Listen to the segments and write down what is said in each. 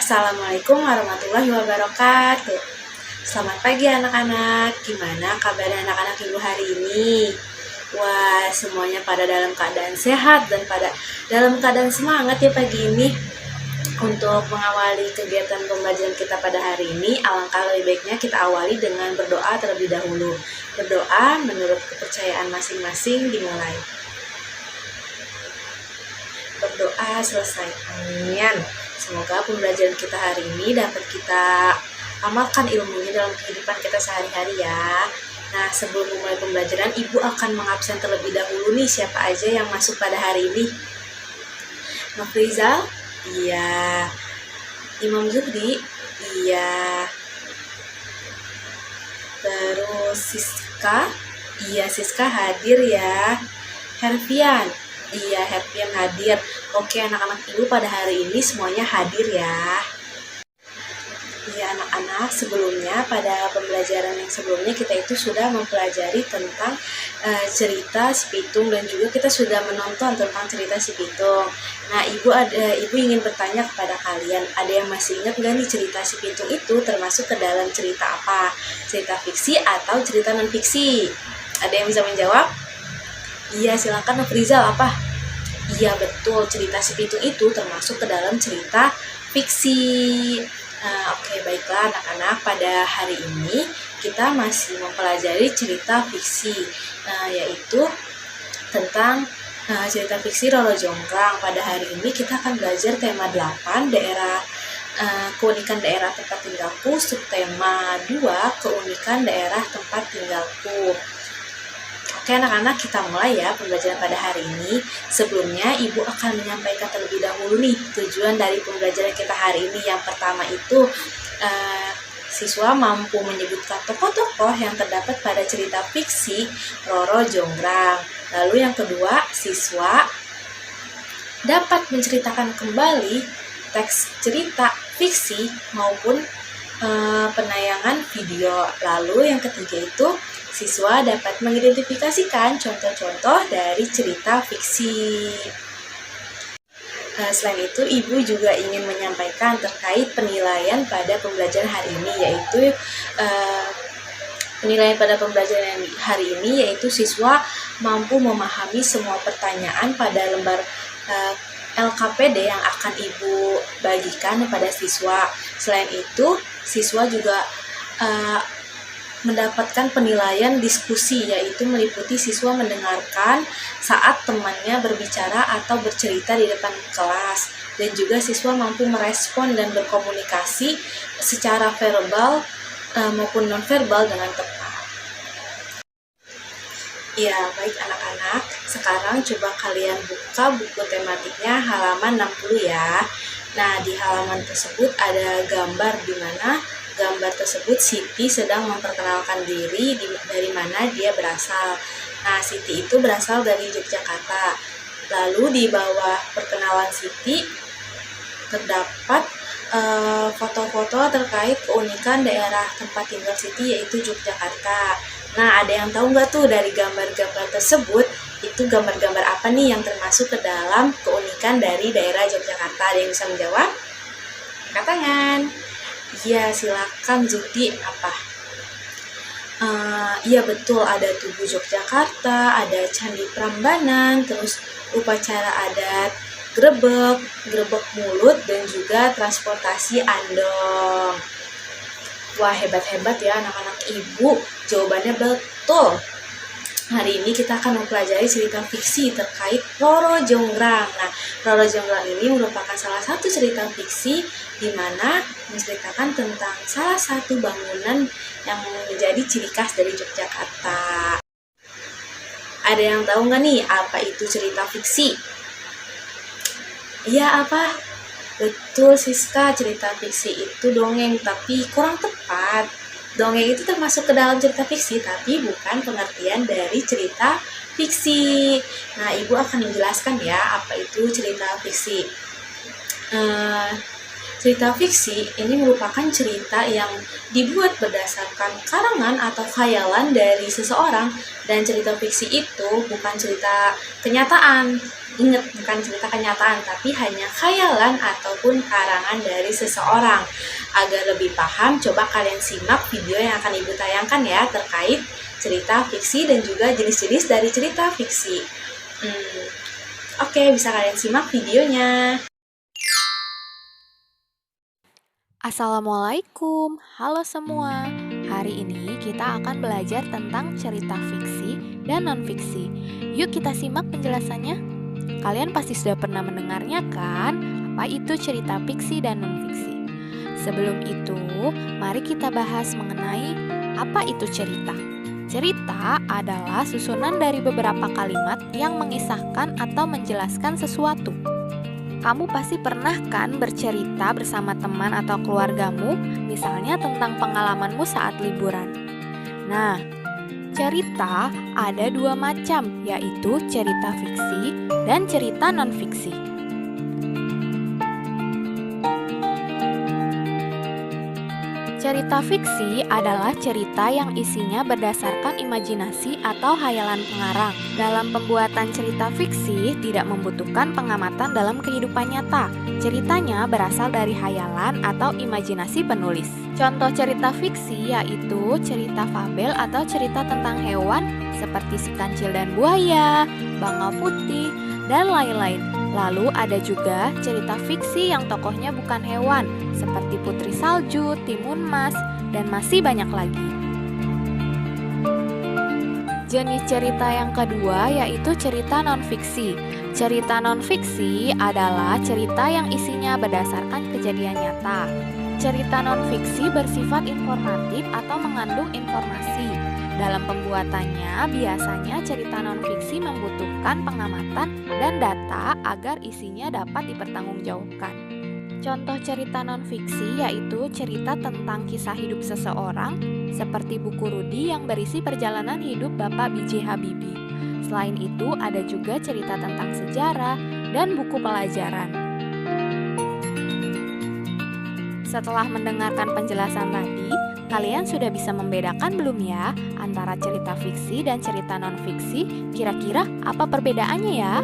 Assalamualaikum warahmatullahi wabarakatuh. Selamat pagi anak-anak. Gimana kabar anak-anak ibu hari ini? Wah, semuanya pada dalam keadaan sehat dan pada dalam keadaan semangat ya pagi ini. Untuk mengawali kegiatan pembelajaran kita pada hari ini, alangkah lebih baiknya kita awali dengan berdoa terlebih dahulu. Berdoa menurut kepercayaan masing-masing dimulai. Berdoa selesai. Amin. Semoga pembelajaran kita hari ini dapat kita amalkan ilmunya dalam kehidupan kita sehari-hari ya. Nah, sebelum memulai pembelajaran, Ibu akan mengabsen terlebih dahulu nih siapa aja yang masuk pada hari ini. Nofrizal? Iya. Imam Zuhdi? Iya. Terus Siska? Iya, Siska hadir ya. Herfian? Iya, Herfian hadir. Oke, anak-anak ibu pada hari ini semuanya hadir ya. Iya, anak-anak, sebelumnya pada pembelajaran yang sebelumnya kita itu sudah mempelajari tentang cerita si Pitung, dan juga kita sudah menonton tentang cerita si Pitung. Nah, ibu ingin bertanya kepada kalian, ada yang masih ingat nggak nih cerita si Pitung itu termasuk ke dalam cerita apa? Cerita fiksi atau cerita non-fiksi? Ada yang bisa menjawab? Iya, silakan Nofrizal, apa? Iya, betul, cerita si Pitung itu termasuk ke dalam cerita fiksi. Oke, baiklah anak-anak, pada hari ini kita masih mempelajari cerita fiksi, yaitu tentang cerita fiksi Roro Jonggrang. Pada hari ini kita akan belajar tema 8, keunikan daerah tempat tinggalku, subtema 2, keunikan daerah tempat tinggalku. Oke anak-anak, kita mulai ya pembelajaran pada hari ini. Sebelumnya ibu akan menyampaikan terlebih dahulu nih tujuan dari pembelajaran kita hari ini. Yang pertama itu siswa mampu menyebutkan tokoh-tokoh yang terdapat pada cerita fiksi Roro Jonggrang. Lalu yang kedua, siswa dapat menceritakan kembali teks cerita fiksi maupun penayangan video. Lalu yang ketiga itu siswa dapat mengidentifikasikan contoh-contoh dari cerita fiksi. Selain itu, ibu juga ingin menyampaikan terkait penilaian pada pembelajaran hari ini, yaitu penilaian pada pembelajaran hari ini yaitu siswa mampu memahami semua pertanyaan pada lembar LKPD yang akan ibu bagikan kepada siswa. Selain itu, siswa juga mendapatkan penilaian diskusi, yaitu meliputi siswa mendengarkan saat temannya berbicara atau bercerita di depan kelas, dan juga siswa mampu merespon dan berkomunikasi secara verbal maupun nonverbal dengan tepat. Ya, baik anak-anak, sekarang coba kalian buka buku tematiknya halaman 60 ya. Nah, di halaman tersebut ada gambar di mana gambar tersebut Siti sedang memperkenalkan diri dari mana dia berasal. Nah, Siti itu berasal dari Yogyakarta. Lalu di bawah perkenalan Siti terdapat foto-foto terkait keunikan daerah tempat tinggal Siti, yaitu Yogyakarta. Nah, ada yang tahu nggak tuh dari gambar-gambar tersebut itu gambar-gambar apa nih yang termasuk ke dalam keunikan dari daerah Yogyakarta? Ada yang bisa menjawab? Angkat tangan. Iya, silakan Zuti, apa? Iya betul, ada Tugu Yogyakarta, ada Candi Prambanan, terus upacara adat Grebek mulut, dan juga transportasi andong. Wah, hebat-hebat ya anak-anak ibu, jawabannya betul. Hari ini kita akan mempelajari cerita fiksi terkait Roro Jonggrang. Nah, Roro Jonggrang ini merupakan salah satu cerita fiksi di mana menceritakan tentang salah satu bangunan yang menjadi ciri khas dari Yogyakarta. Ada yang tahu nggak nih apa itu cerita fiksi? Iya, apa? Betul Siska, cerita fiksi itu dongeng, tapi kurang tepat. Dongeng itu termasuk ke dalam cerita fiksi, tapi bukan pengertian dari cerita fiksi. Nah, ibu akan menjelaskan ya apa itu cerita fiksi. Cerita fiksi ini merupakan cerita yang dibuat berdasarkan karangan atau khayalan dari seseorang, dan cerita fiksi itu bukan cerita kenyataan. Ingat, bukan cerita kenyataan, tapi hanya khayalan ataupun karangan dari seseorang. Agar lebih paham, coba kalian simak video yang akan Ibu tayangkan ya terkait cerita fiksi dan juga jenis-jenis dari cerita fiksi. Oke, bisa kalian simak videonya. Assalamualaikum, halo semua. Hari ini kita akan belajar tentang cerita fiksi dan non-fiksi. Yuk kita simak penjelasannya. Kalian pasti sudah pernah mendengarnya kan? Apa itu cerita fiksi dan non-fiksi? Sebelum itu, mari kita bahas mengenai apa itu cerita. Cerita adalah susunan dari beberapa kalimat yang mengisahkan atau menjelaskan sesuatu. Kamu pasti pernah kan bercerita bersama teman atau keluargamu, misalnya tentang pengalamanmu saat liburan. Nah, cerita ada dua macam, yaitu cerita fiksi dan cerita non-fiksi. Cerita fiksi adalah cerita yang isinya berdasarkan imajinasi atau hayalan pengarang. Dalam pembuatan cerita fiksi tidak membutuhkan pengamatan dalam kehidupan nyata. Ceritanya berasal dari hayalan atau imajinasi penulis. Contoh cerita fiksi yaitu cerita fabel atau cerita tentang hewan seperti si kancil dan buaya, bangau putih, dan lain-lain. Lalu ada juga cerita fiksi yang tokohnya bukan hewan, seperti Putri Salju, Timun Mas, dan masih banyak lagi. Jenis cerita yang kedua yaitu cerita non-fiksi. Cerita non-fiksi adalah cerita yang isinya berdasarkan kejadian nyata. Cerita non-fiksi bersifat informatif atau mengandung informasi. Dalam pembuatannya, biasanya cerita non-fiksi membutuhkan pengamatan dan data agar isinya dapat dipertanggungjawabkan. Contoh cerita non-fiksi yaitu cerita tentang kisah hidup seseorang, seperti buku Rudi yang berisi perjalanan hidup Bapak B.J. Habibie. Selain itu, ada juga cerita tentang sejarah dan buku pelajaran. Setelah mendengarkan penjelasan tadi, kalian sudah bisa membedakan belum ya antara cerita fiksi dan cerita non-fiksi? Kira-kira apa perbedaannya ya?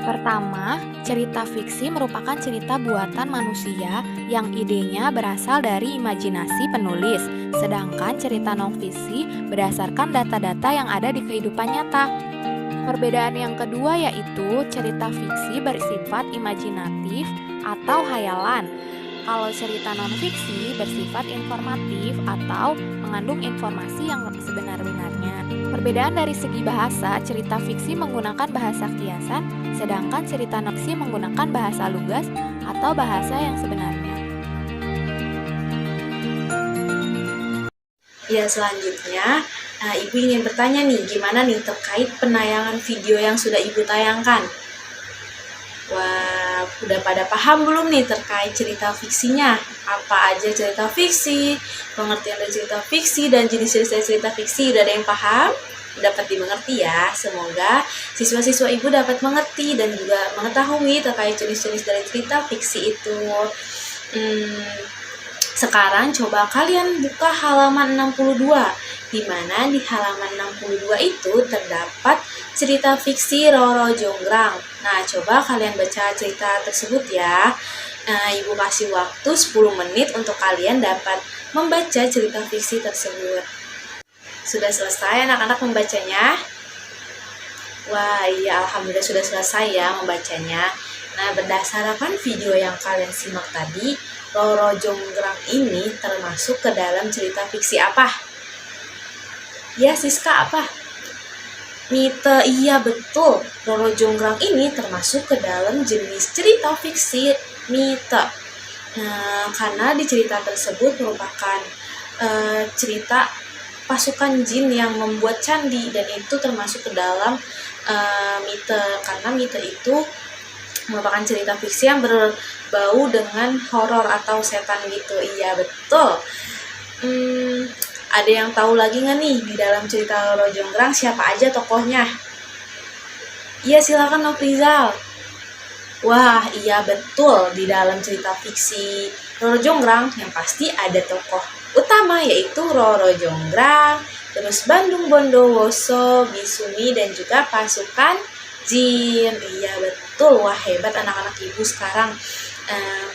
Pertama, cerita fiksi merupakan cerita buatan manusia yang idenya berasal dari imajinasi penulis, sedangkan cerita non-fiksi berdasarkan data-data yang ada di kehidupan nyata. Perbedaan yang kedua yaitu cerita fiksi bersifat imajinatif atau hayalan. Kalau cerita non-fiksi bersifat informatif atau mengandung informasi yang sebenar-benarnya. Perbedaan dari segi bahasa, cerita fiksi menggunakan bahasa kiasan, sedangkan cerita non-fiksi menggunakan bahasa lugas atau bahasa yang sebenarnya. Ya, selanjutnya, Ibu ingin bertanya nih, gimana nih terkait penayangan video yang sudah Ibu tayangkan? Wah, udah pada paham belum nih terkait cerita fiksinya? Apa aja cerita fiksi, pengertian dari cerita fiksi, dan jenis-jenis dari cerita fiksi? Udah ada yang paham? Dapat dimengerti ya. Semoga siswa-siswa Ibu dapat mengerti dan juga mengetahui terkait jenis-jenis dari cerita fiksi itu. Sekarang coba kalian buka halaman 62, di mana di halaman 62 itu terdapat cerita fiksi Roro Jonggrang. Nah, coba kalian baca cerita tersebut ya. Ibu kasih waktu 10 menit untuk kalian dapat membaca cerita fiksi tersebut. Sudah selesai anak-anak membacanya? Wah, iya, alhamdulillah sudah selesai ya membacanya. Nah, berdasarkan video yang kalian simak tadi, Roro Jonggrang ini termasuk ke dalam cerita fiksi apa? Ya, Siska, apa? Mite, iya betul. Roro Jonggrang ini termasuk ke dalam jenis cerita fiksi mite. Nah, karena di cerita tersebut merupakan cerita pasukan jin yang membuat candi, dan itu termasuk ke dalam mite, karena mite itu merupakan cerita fiksi yang berbau dengan horor atau setan gitu. Iya betul. Ada yang tahu lagi nggak nih di dalam cerita Roro Jonggrang siapa aja tokohnya? Iya, silakan Nofrizal. Wah, iya betul. Di dalam cerita fiksi Roro Jonggrang yang pasti ada tokoh utama yaitu Roro Jonggrang, terus Bandung Bondowoso, Bisumi, dan juga pasukan jin. Iya betul. Wah, hebat anak-anak ibu sekarang. Eh,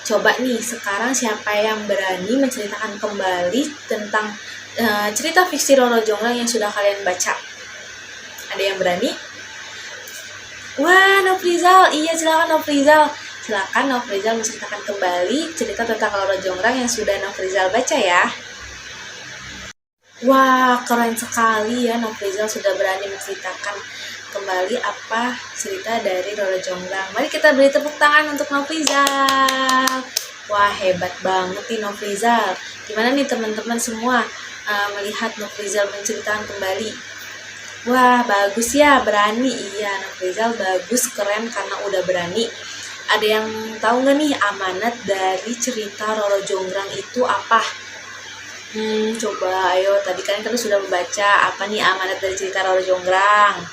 Coba nih sekarang siapa yang berani menceritakan kembali tentang cerita fiksi Roro Jonggrang yang sudah kalian baca? Ada yang berani? Wah, Nofrizal, iya silakan Nofrizal. Silakan Nofrizal menceritakan kembali cerita tentang Roro Jonggrang yang sudah Nofrizal baca ya. Wah, keren sekali ya Nofrizal sudah berani menceritakan kembali apa cerita dari Roro Jonggrang. Mari kita beri tepuk tangan untuk Nofrizal. Wah, hebat banget nih Nofrizal. Gimana nih teman-teman semua melihat Nofrizal menceritakan kembali? Wah, bagus ya, berani. Iya, Nofrizal bagus, keren karena udah berani. Ada yang tahu nggak nih amanat dari cerita Roro Jonggrang itu apa? Coba ayo, tadi kan kita sudah membaca apa nih amanat dari cerita Roro Jonggrang.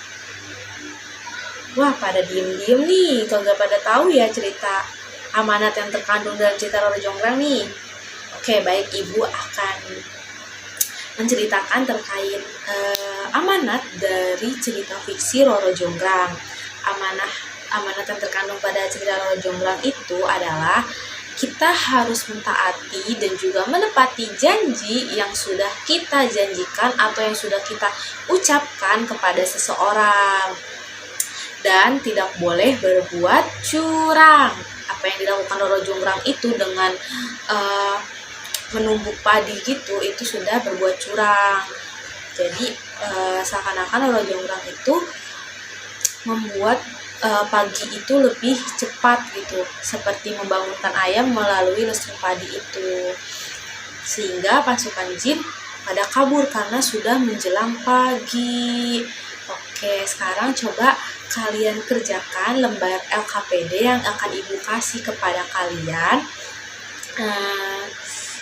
Wah, pada diem-diem nih, kalau nggak pada tahu ya cerita amanat yang terkandung dalam cerita Roro Jonggrang nih. Oke, baik, Ibu akan menceritakan terkait amanat dari cerita fiksi Roro Jonggrang. Amanat yang terkandung pada cerita Roro Jonggrang itu adalah kita harus mentaati dan juga menepati janji yang sudah kita janjikan atau yang sudah kita ucapkan kepada seseorang, dan tidak boleh berbuat curang. Apa yang dilakukan Roro Jonggrang itu dengan menumbuk padi gitu, itu sudah berbuat curang. Jadi seakan-akan Roro Jonggrang itu membuat pagi itu lebih cepat gitu, seperti membangunkan ayam melalui lesung padi itu, sehingga pasukan jin pada kabur karena sudah menjelang pagi. Oke, sekarang coba kalian kerjakan lembar LKPD yang akan Ibu kasih kepada kalian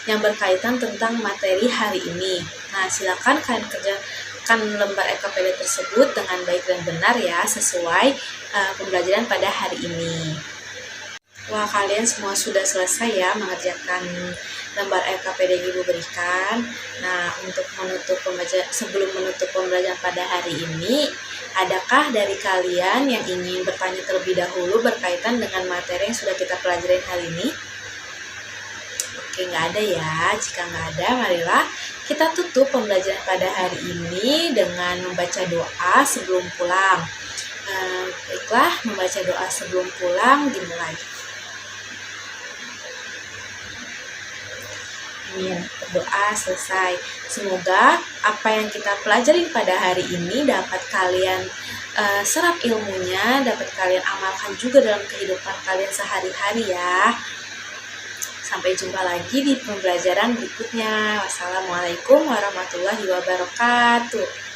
yang berkaitan tentang materi hari ini. Nah, silakan kalian kerjakan lembar LKPD tersebut dengan baik dan benar ya, sesuai pembelajaran pada hari ini. Wah, kalian semua sudah selesai ya mengerjakan lembar LKPD yang Ibu berikan. Nah, untuk sebelum menutup pembelajaran pada hari ini, adakah dari kalian yang ingin bertanya terlebih dahulu berkaitan dengan materi yang sudah kita pelajari hari ini? Oke, nggak ada ya. Jika nggak ada, marilah kita tutup pembelajaran pada hari ini dengan membaca doa sebelum pulang. Baiklah, membaca doa sebelum pulang dimulai. Amin. Berdoa selesai. Semoga apa yang kita pelajari pada hari ini dapat kalian serap ilmunya, dapat kalian amalkan juga dalam kehidupan kalian sehari-hari ya. Sampai jumpa lagi di pembelajaran berikutnya. Wassalamualaikum warahmatullahi wabarakatuh.